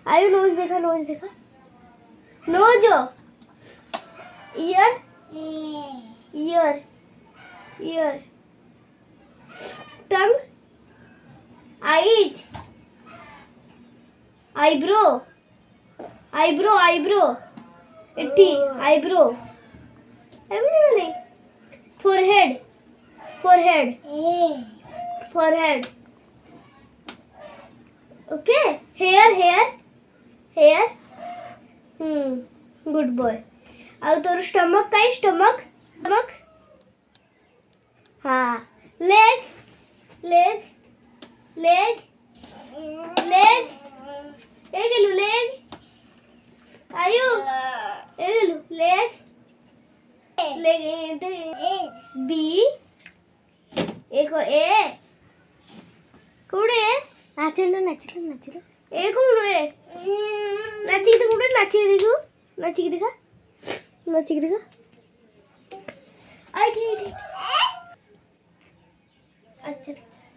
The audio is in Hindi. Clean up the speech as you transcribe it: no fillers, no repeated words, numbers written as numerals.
आयु नोज देखा nose ear ear ear tongue eyes eyebrow eyebrow eyebrow एटी आईब्रो नहीं forehead forehead forehead okay hair hair hair good boy ଆଉ ତୋର ସ୍ଟମକ୍ କାଇଁ ସ୍ଟମକ୍ ସ୍ଟମକ୍ हाँ लेग लेग लेग लेग ए गेलु लेग आयु ए गेलु लेग लेग बी एक ए कोड़े नाचिलो नाचिलो नाचिलो ए कोण ए नाची के कोड़े नाची देखो नाची के दिखा आई